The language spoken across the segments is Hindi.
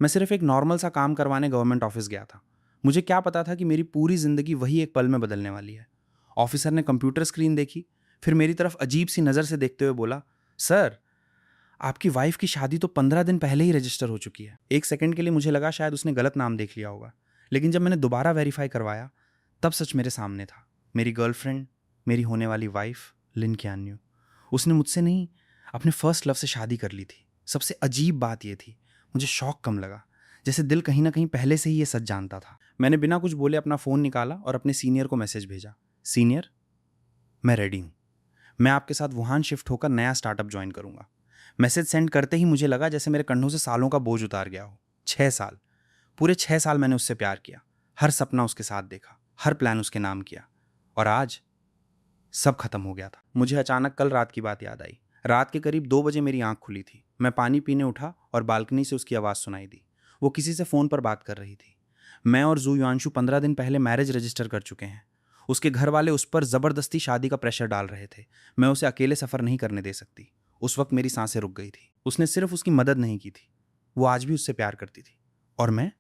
मैं सिर्फ एक नॉर्मल सा काम करवाने गवर्नमेंट ऑफिस गया था। मुझे क्या पता था कि मेरी पूरी ज़िंदगी वही एक पल में बदलने वाली है। ऑफिसर ने कंप्यूटर स्क्रीन देखी, फिर मेरी तरफ अजीब सी नज़र से देखते हुए बोला, सर, आपकी वाइफ की शादी तो 15 दिन पहले ही रजिस्टर हो चुकी है। एक सेकंड के लिए मुझे लगा शायद उसने गलत नाम देख लिया होगा, लेकिन जब मैंने दोबारा वेरीफाई करवाया तब सच मेरे सामने था। मेरी गर्लफ्रेंड, मेरी होने वाली वाइफ लिन क्यान्यू। उसने मुझसे नहीं, अपने फर्स्ट लव से शादी कर ली थी। सबसे अजीब बात यह थी, मुझे शौक कम लगा, जैसे दिल कहीं ना कहीं पहले से ही ये सच जानता था। मैंने बिना कुछ बोले अपना फ़ोन निकाला और अपने सीनियर को मैसेज भेजा, सीनियर, मैं रेडी हूँ। मैं आपके साथ वुहान शिफ्ट होकर नया स्टार्टअप ज्वाइन करूंगा। मैसेज सेंड करते ही मुझे लगा जैसे मेरे कंधों से सालों का बोझ उतार गया हो। 6 साल, पूरे 6 साल मैंने उससे प्यार किया, हर सपना उसके साथ देखा, हर प्लान उसके नाम किया, और आज सब खत्म हो गया था। मुझे अचानक कल रात की बात याद आई। रात के करीब 2 बजे मेरी आंख खुली थी। मैं पानी पीने उठा और बालकनी से उसकी आवाज़ सुनाई दी। वो किसी से फ़ोन पर बात कर रही थी। मैं और जू युआंशु 15 दिन पहले मैरिज रजिस्टर कर चुके हैं। उसके घर वाले उस पर ज़बरदस्ती शादी का प्रेशर डाल रहे थे। मैं उसे अकेले सफ़र नहीं करने दे सकती। उस वक्त मेरी सांसें रुक गई थी। उसने सिर्फ उसकी मदद नहीं की थी, वो आज भी उससे प्यार करती थी। और मैं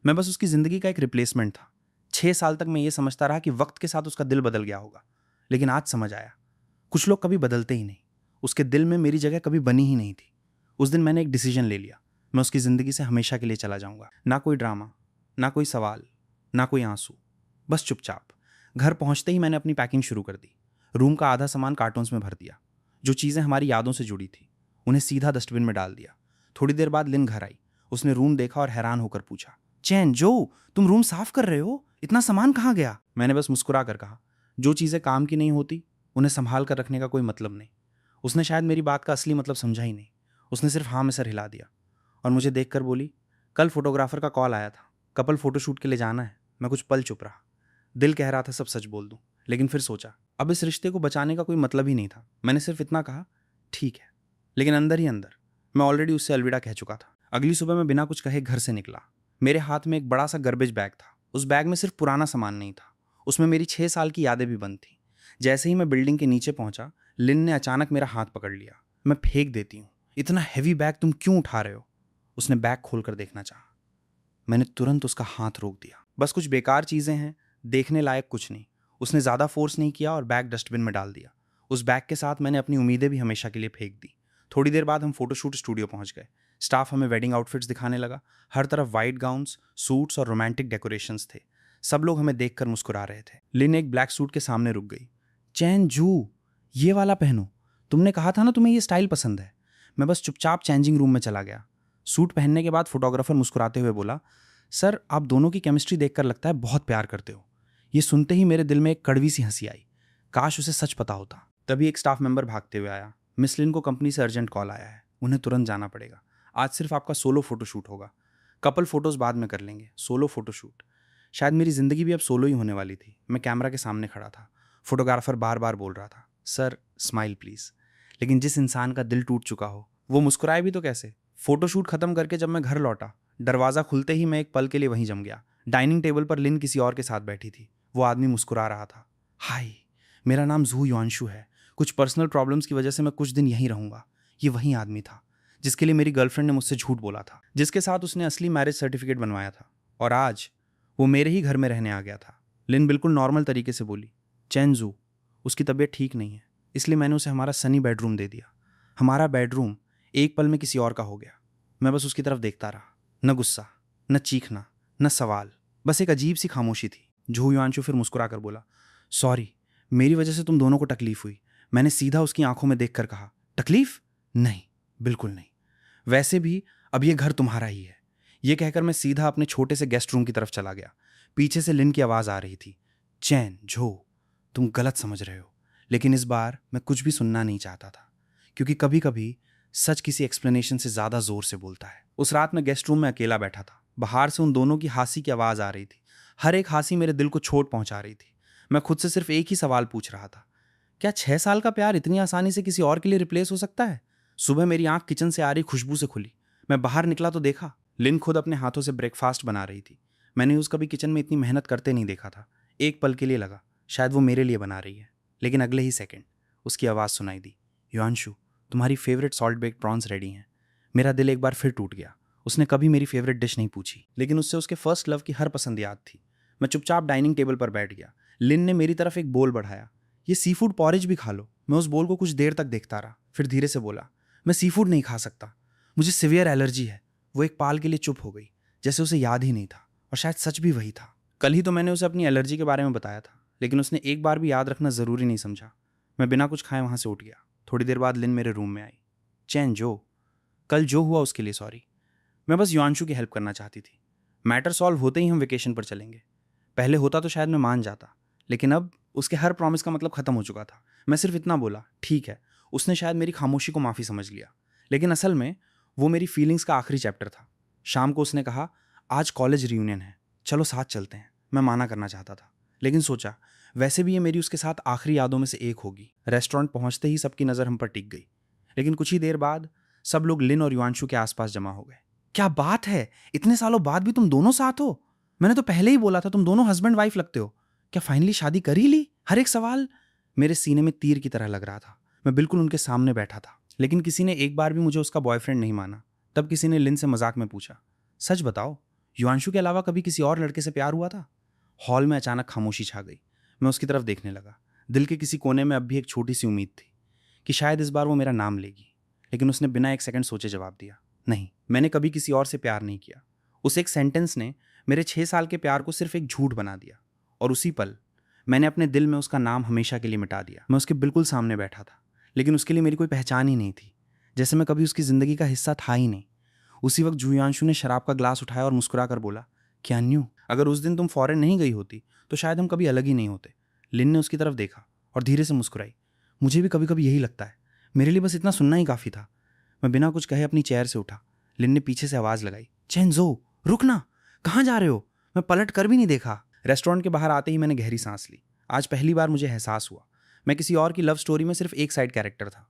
बस उसकी ज़िंदगी का एक रिप्लेसमेंट था। 6 साल तक मैं ये समझता रहा कि वक्त के साथ उसका दिल बदल गया होगा, लेकिन आज समझ आया, कुछ लोग कभी बदलते ही नहीं। उसके दिल में मेरी जगह कभी बनी ही नहीं थी। उस दिन मैंने एक डिसीजन ले लिया, मैं उसकी ज़िंदगी से हमेशा के लिए चला जाऊंगा। ना कोई ड्रामा, ना कोई सवाल, ना कोई आंसू, बस चुपचाप। घर पहुंचते ही मैंने अपनी पैकिंग शुरू कर दी। रूम का आधा सामान कार्टून्स में भर दिया। जो चीज़ें हमारी यादों से जुड़ी थी उन्हें सीधा डस्टबिन में डाल दिया। थोड़ी देर बाद लिन घर आई। उसने रूम देखा और हैरान होकर पूछा, चैन, जो तुम रूम साफ कर रहे हो, इतना सामान कहाँ गया? मैंने बस मुस्कुरा कर कहा, जो चीज़ें काम की नहीं होती उन्हें संभाल कर रखने का कोई मतलब नहीं। उसने शायद मेरी बात का असली मतलब समझा ही नहीं। उसने सिर्फ हाँ में सर हिला दिया और मुझे देखकर बोली, कल फोटोग्राफर का कॉल आया था, कपल फोटोशूट के लिए जाना है। मैं कुछ पल चुप रहा। दिल कह रहा था सब सच बोल दूं, लेकिन फिर सोचा अब इस रिश्ते को बचाने का कोई मतलब ही नहीं था। मैंने सिर्फ इतना कहा, ठीक है, लेकिन अंदर ही अंदर मैं ऑलरेडी उससे अलविदा कह चुका था। अगली सुबह मैं बिना कुछ कहे घर से निकला। मेरे हाथ में एक बड़ा सा गार्बेज बैग था। उस बैग में सिर्फ पुराना सामान नहीं था, उसमें मेरी 6 साल की यादें भी बंद थी। जैसे ही मैं बिल्डिंग के नीचे पहुंचा, लिन ने अचानक मेरा हाथ पकड़ लिया। मैं फेंक देती हूँ, इतना हैवी बैग तुम क्यों उठा रहे हो? उसने बैग खोलकर देखना चाहा। मैंने तुरंत उसका हाथ रोक दिया। बस कुछ बेकार चीज़ें हैं, देखने लायक कुछ नहीं। उसने ज़्यादा फोर्स नहीं किया और बैग डस्टबिन में डाल दिया। उस बैग के साथ मैंने अपनी उम्मीदें भी हमेशा के लिए फेंक दी। थोड़ी देर बाद हम फोटोशूट स्टूडियो पहुंच गए। स्टाफ हमें वेडिंग आउटफिट्स दिखाने लगा। हर तरफ वाइट गाउन्स, सूट्स और रोमांटिक डेकोरेशंस थे। सब लोग हमें देखकर मुस्कुरा रहे थे। लिन एक ब्लैक सूट के सामने रुक गई। चैन, जू, ये वाला पहनो, तुमने कहा था ना तुम्हें ये स्टाइल पसंद है। मैं बस चुपचाप चेंजिंग रूम में चला गया। सूट पहनने के बाद फोटोग्राफर मुस्कुराते हुए बोला, सर, आप दोनों की केमिस्ट्री देखकर लगता है बहुत प्यार करते हो। ये सुनते ही मेरे दिल में एक कड़वी सी हंसी आई। काश उसे सच पता होता। तभी एक स्टाफ मेंबर भागते हुए आया, मिस लिन को कंपनी से अर्जेंट कॉल आया है, उन्हें तुरंत जाना पड़ेगा। आज सिर्फ आपका सोलो फोटोशूट होगा, कपल फोटोज बाद में कर लेंगे, सोलो फोटोशूट। शायद मेरी जिंदगी भी अब सोलो ही होने वाली थी। मैं कैमरा के सामने खड़ा था। फोटोग्राफर बार बार बोल रहा था, सर स्माइल प्लीज। लेकिन जिस इंसान का दिल टूट चुका हो वो मुस्कुराए भी तो कैसे? फोटोशूट खत्म करके जब मैं घर लौटा, दरवाजा खुलते ही मैं एक पल के लिए वहीं जम गया। डाइनिंग टेबल पर लिन किसी और के साथ बैठी थी। वो आदमी मुस्कुरा रहा था। हाय, मेरा नाम जू युआंशु है। कुछ पर्सनल प्रॉब्लम्स की वजह से मैं कुछ दिन यहीं रहूंगा। ये वही आदमी था जिसके लिए मेरी गर्लफ्रेंड ने मुझसे झूठ बोला था, जिसके साथ उसने असली मैरिज सर्टिफिकेट बनवाया था, और आज वो मेरे ही घर में रहने आ गया था। लिन बिल्कुल नॉर्मल तरीके से बोली, चैनजू, उसकी तबीयत ठीक नहीं है, इसलिए मैंने उसे हमारा सनी बेडरूम दे दिया। हमारा बेडरूम एक पल में किसी और का हो गया। मैं बस उसकी तरफ देखता रहा। न गुस्सा, न चीखना, न सवाल, बस एक अजीब सी खामोशी थी। झू युआंशु फिर मुस्कुरा कर बोला, सॉरी, मेरी वजह से तुम दोनों को तकलीफ हुई। मैंने सीधा उसकी आंखों में देखकर कहा, तकलीफ? नहीं, बिल्कुल नहीं। वैसे भी अब ये घर तुम्हारा ही है। ये कहकर मैं सीधा अपने छोटे से गेस्ट रूम की तरफ चला गया। पीछे से लिन की आवाज़ आ रही थी, चैन, झो, तुम गलत समझ रहे हो। लेकिन इस बार मैं कुछ भी सुनना नहीं चाहता था, क्योंकि कभी कभी सच किसी एक्सप्लेनेशन से ज़्यादा जोर से बोलता है। उस रात मैं गेस्ट रूम में अकेला बैठा था। बाहर से उन दोनों की हंसी की आवाज़ आ रही थी। हर एक हंसी मेरे दिल को चोट पहुंचा रही थी। मैं खुद से सिर्फ एक ही सवाल पूछ रहा था, क्या 6 साल का प्यार इतनी आसानी से किसी और के लिए रिप्लेस हो सकता है? सुबह मेरी आंख किचन से आ रही खुशबू से खुली। मैं बाहर निकला तो देखा लिन खुद अपने हाथों से ब्रेकफास्ट बना रही थी। मैंने उस कभी किचन में इतनी मेहनत करते नहीं देखा था। एक पल के लिए लगा शायद वो मेरे लिए बना रही है, लेकिन अगले ही सेकंड उसकी आवाज़ सुनाई दी, युआंशु, तुम्हारी favourite salt baked prawns ready हैं। मेरा दिल एक बार फिर टूट गया। उसने कभी मेरी फेवरेट डिश नहीं पूछी, लेकिन उससे उसके फर्स्ट लव की हर पसंद याद थी। मैं चुपचाप डाइनिंग टेबल पर बैठ गया। लिन ने मेरी तरफ एक बोल बढ़ाया। ये सी फूड पॉरेज भी खा लो। मैं उस बोल को कुछ देर तक देखता रहा, फिर धीरे से बोला, मैं सी फूड नहीं खा सकता, मुझे सिवियर एलर्जी है। वो एक पाल के लिए चुप हो गई, जैसे उसे याद ही नहीं था, और शायद सच भी वही था। कल ही तो मैंने उसे अपनी एलर्जी के बारे में बताया था, लेकिन उसने एक बार भी याद रखना ज़रूरी नहीं समझा। मैं बिना कुछ खाए वहाँ से उठ गया। थोड़ी देर बाद लिन मेरे रूम में आई। चैन जो, कल जो हुआ उसके लिए सॉरी। मैं बस युआंशु की हेल्प करना चाहती थी। मैटर सॉल्व होते ही हम वेकेशन पर चलेंगे। पहले होता तो शायद मैं मान जाता, लेकिन अब उसके हर प्रॉमिस का मतलब खत्म हो चुका था। मैं सिर्फ इतना बोला, ठीक है। उसने शायद मेरी खामोशी को माफ़ी समझ लिया, लेकिन असल में वो मेरी फीलिंग्स का आखिरी चैप्टर था। शाम को उसने कहा, आज कॉलेज रियूनियन है, चलो साथ चलते हैं। मैं माना करना चाहता था, लेकिन सोचा वैसे भी ये मेरी उसके साथ आखिरी यादों में से एक होगी। रेस्टोरेंट पहुंचते ही सबकी नज़र हम पर टिक गई, लेकिन कुछ ही देर बाद सब लोग लिन और युआंशु के आसपास जमा हो गए। क्या बात है, इतने सालों बाद भी तुम दोनों साथ हो? मैंने तो पहले ही बोला था तुम दोनों हस्बैंड वाइफ लगते हो। क्या फाइनली शादी कर ही ली? हर एक सवाल मेरे सीने में तीर की तरह लग रहा था। मैं बिल्कुल उनके सामने बैठा था, लेकिन किसी ने एक बार भी मुझे उसका बॉयफ्रेंड नहीं माना। तब किसी ने लिन से मजाक में पूछा, सच बताओ, युआंशु के अलावा कभी किसी और लड़के से प्यार हुआ था? हॉल में अचानक खामोशी छा गई। मैं उसकी तरफ देखने लगा। दिल के किसी कोने में अब भी एक छोटी सी उम्मीद थी कि शायद इस बार वो मेरा नाम लेगी, लेकिन उसने बिना एक सेकंड सोचे जवाब दिया, नहीं, मैंने कभी किसी और से प्यार नहीं किया। उस एक सेंटेंस ने मेरे 6 साल के प्यार को सिर्फ एक झूठ बना दिया, और उसी पल मैंने अपने दिल में उसका नाम हमेशा के लिए मिटा दिया। मैं उसके बिल्कुल सामने बैठा था, लेकिन उसके लिए मेरी कोई पहचान ही नहीं थी, जैसे मैं कभी उसकी ज़िंदगी का हिस्सा था ही नहीं। उसी वक्त जुयांशु ने शराब का ग्लास उठाया और मुस्कुरा कर बोला, क्या न्यू, अगर उस दिन तुम फॉरेन नहीं गई होती तो शायद हम कभी अलग ही नहीं होते। लिन ने उसकी तरफ देखा और धीरे से मुस्कुराई। मुझे भी कभी कभी यही लगता है, मेरे लिए बस इतना सुनना ही काफ़ी था। मैं बिना कुछ कहे अपनी चेयर से उठा। लिन ने पीछे से आवाज़ लगाई, चेंजो, रुकना, कहाँ जा रहे हो? मैं पलट कर भी नहीं देखा। रेस्टोरेंट के बाहर आते ही मैंने गहरी सांस ली। आज पहली बार मुझे एहसास हुआ मैं किसी और की लव स्टोरी में सिर्फ एक साइड कैरेक्टर था।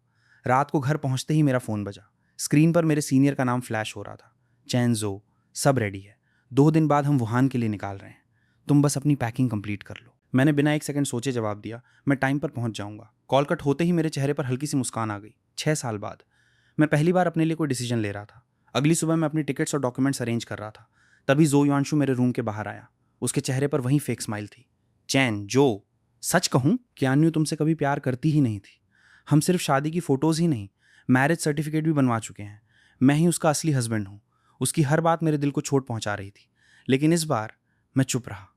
रात को घर पहुंचते ही मेरा फ़ोन बजा। स्क्रीन पर मेरे सीनियर का नाम फ्लैश हो रहा था, चेंजो, सब रेडी है, 2 दिन बाद हम वुहान के लिए निकाल रहे हैं, तुम बस अपनी पैकिंग कंप्लीट कर लो। मैंने बिना एक सेकंड सोचे जवाब दिया, मैं टाइम पर पहुंच जाऊंगा। कॉल कट होते ही मेरे चेहरे पर हल्की सी मुस्कान आ गई। 6 साल बाद मैं पहली बार अपने लिए कोई डिसीजन ले रहा था। अगली सुबह मैं अपनी टिकट्स और डॉक्यूमेंट्स अरेंज कर रहा था, तभी जो युआंशु मेरे रूम के बाहर आया। उसके चेहरे पर वही फेक स्माइल थी। चैन जो, सच कहूँ, क्यान्यू तुमसे कभी प्यार करती ही नहीं थी। हम सिर्फ शादी की फ़ोटोज़ ही नहीं, मैरिज सर्टिफिकेट भी बनवा चुके हैं। मैं ही उसका असली हस्बैंड हूँ। उसकी हर बात मेरे दिल को चोट पहुँचा रही थी, लेकिन इस बार मैं चुप रहा।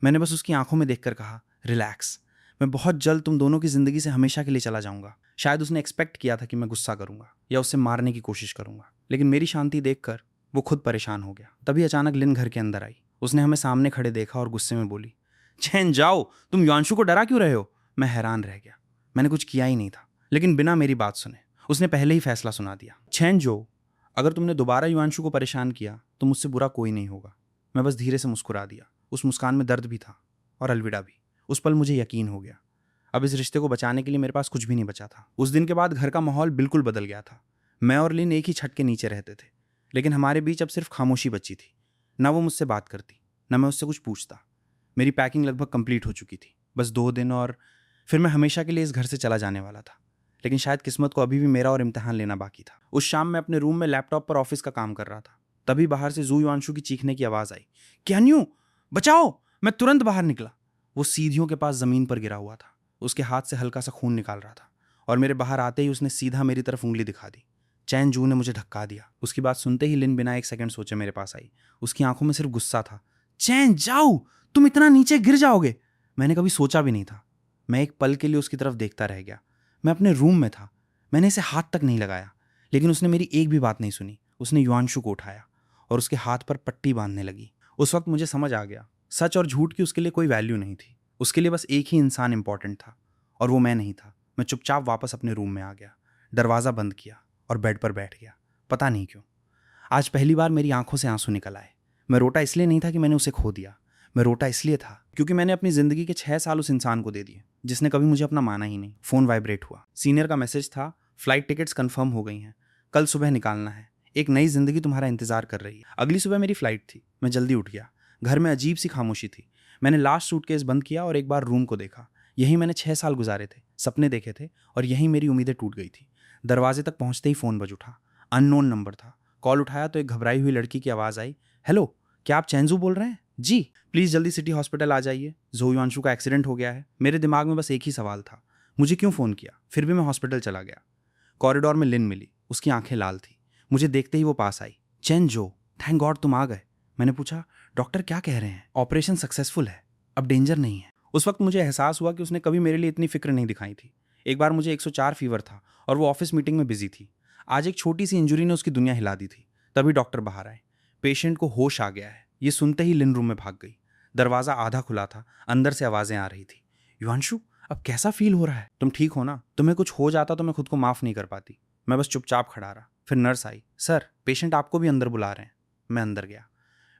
मैंने बस उसकी आंखों में देखकर कहा, रिलैक्स, मैं बहुत जल्द तुम दोनों की ज़िंदगी से हमेशा के लिए चला जाऊंगा। शायद उसने एक्सपेक्ट किया था कि मैं गुस्सा करूंगा या उससे मारने की कोशिश करूंगा, लेकिन मेरी शांति देखकर वो खुद परेशान हो गया। तभी अचानक लिन घर के अंदर आई। उसने हमें सामने खड़े देखा और गुस्से में बोली, चैन जाओ, तुम युआंशु को डरा क्यों रहे हो? मैं हैरान रह गया। मैंने कुछ किया ही नहीं था, लेकिन बिना मेरी बात सुने उसने पहले ही फैसला सुना दिया। चैन जो, अगर तुमने दोबारा युआंशु को परेशान किया तो मुझसे बुरा कोई नहीं होगा। मैं बस धीरे से मुस्कुरा दिया। उस मुस्कान में दर्द भी था और अलविदा भी। उस पल मुझे यकीन हो गया, अब इस रिश्ते को बचाने के लिए मेरे पास कुछ भी नहीं बचा था। उस दिन के बाद घर का माहौल बिल्कुल बदल गया था। मैं और लिन एक ही छत के नीचे रहते थे, लेकिन हमारे बीच अब सिर्फ खामोशी बची थी। ना वो मुझसे बात करती, ना मैं उससे कुछ पूछता। मेरी पैकिंग लगभग कंप्लीट हो चुकी थी, बस 2 दिन और फिर मैं हमेशा के लिए इस घर से चला जाने वाला था। लेकिन शायद किस्मत को अभी भी मेरा और इम्तिहान लेना बाकी था। उस शाम मैं अपने रूम में लैपटॉप पर ऑफिस का काम कर रहा था, तभी बाहर से जू युआंशु की चीखने की आवाज़ आई, क्यान्यू बचाओ। मैं तुरंत बाहर निकला। वो सीढ़ियों के पास ज़मीन पर गिरा हुआ था, उसके हाथ से हल्का सा खून निकाल रहा था, और मेरे बाहर आते ही उसने सीधा मेरी तरफ उंगली दिखा दी। चैन जू ने मुझे धक्का दिया। उसकी बात सुनते ही लिन बिना एक सेकंड सोचे मेरे पास आई। उसकी आंखों में सिर्फ गुस्सा था। चैन जाओ, तुम इतना नीचे गिर जाओगे। मैंने कभी सोचा भी नहीं था। मैं एक पल के लिए उसकी तरफ देखता रह गया। मैं अपने रूम में था, मैंने इसे हाथ तक नहीं लगाया, लेकिन उसने मेरी एक भी बात नहीं सुनी। उसने युआंशु को उठाया और उसके हाथ पर पट्टी बांधने लगी। उस वक्त मुझे समझ आ गया, सच और झूठ की उसके लिए कोई वैल्यू नहीं थी। उसके लिए बस एक ही इंसान इंपॉर्टेंट था, और वो मैं नहीं था। मैं चुपचाप वापस अपने रूम में आ गया, दरवाज़ा बंद किया और बेड पर बैठ गया। पता नहीं क्यों आज पहली बार मेरी आंखों से आंसू निकल आए। मैं रोटा इसलिए नहीं था कि मैंने उसे खो दिया, मैं रोटा इसलिए था क्योंकि मैंने अपनी ज़िंदगी के 6 साल उस इंसान को दे दिए जिसने कभी मुझे अपना माना ही नहीं। फ़ोन वाइब्रेट हुआ। सीनियर का मैसेज था, फ्लाइट टिकट्स कंफर्म हो गई हैं, कल सुबह निकालना है, एक नई जिंदगी तुम्हारा इंतजार कर रही है। अगली सुबह मेरी फ्लाइट थी। मैं जल्दी उठ गया। घर में अजीब सी खामोशी थी। मैंने लास्ट सूटकेस बंद किया और एक बार रूम को देखा। यहीं मैंने 6 साल गुजारे थे, सपने देखे थे, और यहीं मेरी उम्मीदें टूट गई थी। दरवाजे तक पहुंचते ही फ़ोन बज उठा। अननोन नंबर था। कॉल उठाया तो एक घबराई हुई लड़की की आवाज़ आई, हेलो, क्या आप चैनजू बोल रहे हैं? जी, प्लीज़ जल्दी सिटी हॉस्पिटल आ जाइए, जोयांशु का एक्सीडेंट हो गया है। मेरे दिमाग में बस एक ही सवाल था, मुझे क्यों फ़ोन किया? फिर भी मैं हॉस्पिटल चला गया। कॉरिडोर में लिन मिली, उसकी आंखें लाल थी। मुझे देखते ही वो पास आई। चैनजो, थैंक गॉड तुम आ गए। मैंने पूछा, डॉक्टर क्या कह रहे हैं? ऑपरेशन सक्सेसफुल है, अब डेंजर नहीं है। उस वक्त मुझे एहसास हुआ कि उसने कभी मेरे लिए इतनी फिक्र नहीं दिखाई थी। एक बार मुझे 104 फीवर था और वो ऑफिस मीटिंग में बिजी थी। आज एक छोटी सी इंजरी ने उसकी दुनिया हिला दी थी। तभी डॉक्टर बाहर आए। पेशेंट को होश आ गया है, ये सुनते ही लिन रूम में भाग गई। दरवाजा आधा खुला था, अंदर से आवाजें आ रही थी। युवांशु, अब कैसा फील हो रहा है? तुम ठीक हो ना? तुम्हें कुछ हो जाता तो मैं खुद को माफ नहीं कर पाती। मैं बस चुपचाप खड़ा रहा। फिर नर्स आई, सर पेशेंट आपको भी अंदर बुला रहे हैं। मैं अंदर गया।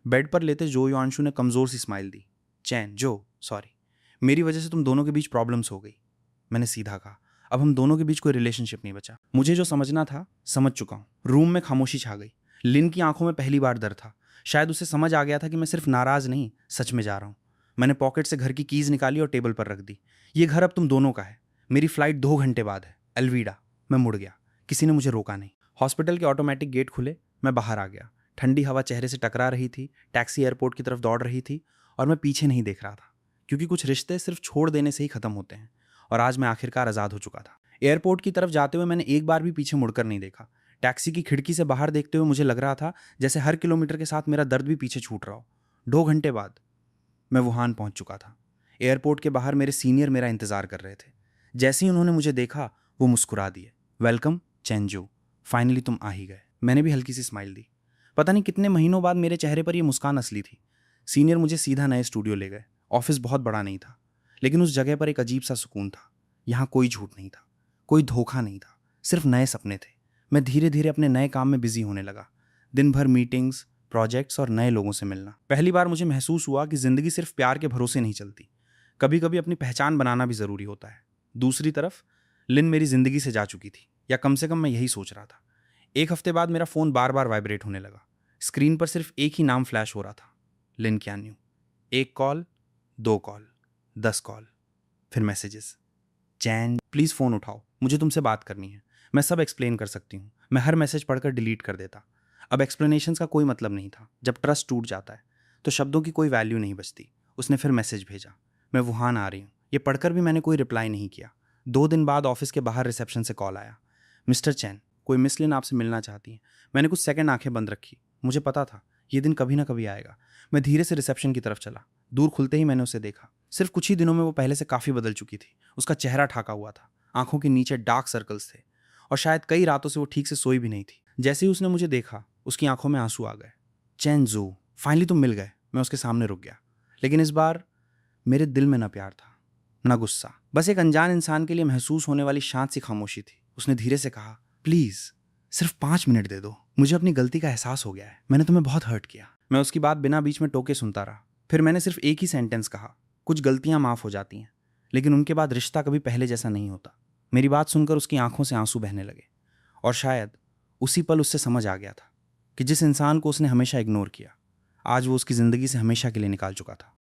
बेड पर लेते जो युवांशु ने कमजोर सी स्माइल दी। चैन, जो सॉरी, मेरी वजह से तुम दोनों के बीच प्रॉब्लम्स हो गई। मैंने सीधा कहा, अब हम दोनों के बीच कोई रिलेशनशिप नहीं बचा। मुझे जो समझना था समझ चुका हूँ। रूम में खामोशी छा गई। लिन की आंखों में पहली बार डर था। शायद उसे समझ आ गया था कि मैं सिर्फ नाराज नहीं, सच में जा रहा हूँ। मैंने पॉकेट से घर की कीज निकाली और टेबल पर रख दी। ये घर अब तुम दोनों का है। मेरी फ्लाइट 2 घंटे बाद है, अलविदा। मैं मुड़ गया। किसी ने मुझे रोका नहीं। हॉस्पिटल के ऑटोमेटिक गेट खुले, मैं बाहर आ गया। ठंडी हवा चेहरे से टकरा रही थी। टैक्सी एयरपोर्ट की तरफ दौड़ रही थी और मैं पीछे नहीं देख रहा था, क्योंकि कुछ रिश्ते सिर्फ छोड़ देने से ही खत्म होते हैं। और आज मैं आखिरकार आज़ाद हो चुका था। एयरपोर्ट की तरफ जाते हुए मैंने एक बार भी पीछे मुड़कर नहीं देखा। टैक्सी की खिड़की से बाहर देखते हुए मुझे लग रहा था जैसे हर किलोमीटर के साथ मेरा दर्द भी पीछे छूट रहा हो। 2 घंटे बाद मैं वुहान पहुंच चुका था। एयरपोर्ट के बाहर मेरे सीनियर मेरा इंतजार कर रहे थे। जैसे ही उन्होंने मुझे देखा वो मुस्कुरा दिए, वेलकम चैनजू, फाइनली तुम आ ही गए। मैंने भी हल्की सी स्माइल दी। पता नहीं कितने महीनों बाद मेरे चेहरे पर यह मुस्कान असली थी। सीनियर मुझे सीधा नए स्टूडियो ले गए। ऑफिस बहुत बड़ा नहीं था, लेकिन उस जगह पर एक अजीब सा सुकून था। यहाँ कोई झूठ नहीं था, कोई धोखा नहीं था, सिर्फ नए सपने थे। मैं धीरे धीरे अपने नए काम में बिजी होने लगा। दिन भर मीटिंग्स, प्रोजेक्ट्स और नए लोगों से मिलना। पहली बार मुझे महसूस हुआ कि जिंदगी सिर्फ प्यार के भरोसे नहीं चलती, कभी कभी अपनी पहचान बनाना भी जरूरी होता है। दूसरी तरफ लिन मेरी जिंदगी से जा चुकी थी, या कम से कम मैं यही सोच रहा था। 1 हफ्ते बाद मेरा फोन बार बार वाइब्रेट होने लगा। स्क्रीन पर सिर्फ एक ही नाम फ्लैश हो रहा था, लिन क्यान्यू। 1 कॉल, 2 कॉल, 10 कॉल, फिर मैसेजेस। चैन, प्लीज फोन उठाओ, मुझे तुमसे बात करनी है। मैं सब एक्सप्लेन कर सकती हूँ। मैं हर मैसेज पढ़कर डिलीट कर देता। अब एक्सप्लेनेशंस का कोई मतलब नहीं था। जब ट्रस्ट टूट जाता है तो शब्दों की कोई वैल्यू नहीं बचती। उसने फिर मैसेज भेजा, मैं वुहान आ रही हूँ। ये पढ़कर भी मैंने कोई रिप्लाई नहीं किया। 2 दिन बाद ऑफिस के बाहर रिसेप्शन से कॉल आया, मिस्टर चैन, कोई मिस लिन आपसे मिलना चाहती है। मैंने कुछ सेकंड आंखें बंद रखी। मुझे पता था ये दिन कभी ना कभी आएगा। मैं धीरे से रिसेप्शन की तरफ चला। दूर खुलते ही मैंने उसे देखा। सिर्फ कुछ ही दिनों में वो पहले से काफ़ी बदल चुकी थी। उसका चेहरा ठाका हुआ था, आंखों के नीचे डार्क सर्कल्स थे, और शायद कई रातों से वो ठीक से सोई भी नहीं थी। जैसे ही उसने मुझे देखा, उसकी आंखों में आंसू आ गए। चैनजू, फाइनली तुम मिल गए। मैं उसके सामने रुक गया, लेकिन इस बार मेरे दिल में ना प्यार था, ना गुस्सा, बस एक अनजान इंसान के लिए महसूस होने वाली शांत सी खामोशी थी। उसने धीरे से कहा, प्लीज सिर्फ 5 मिनट दे दो, मुझे अपनी गलती का एहसास हो गया है। मैंने तुम्हें बहुत हर्ट किया। मैं उसकी बात बिना बीच में टोके सुनता रहा। फिर मैंने सिर्फ एक ही सेंटेंस कहा, कुछ गलतियां माफ हो जाती हैं, लेकिन उनके बाद रिश्ता कभी पहले जैसा नहीं होता। मेरी बात सुनकर उसकी आंखों से आंसू बहने लगे, और शायद उसी पल उससे समझ आ गया था कि जिस इंसान को उसने हमेशा इग्नोर किया, आज वो उसकी जिंदगी से हमेशा के लिए निकाल चुका था।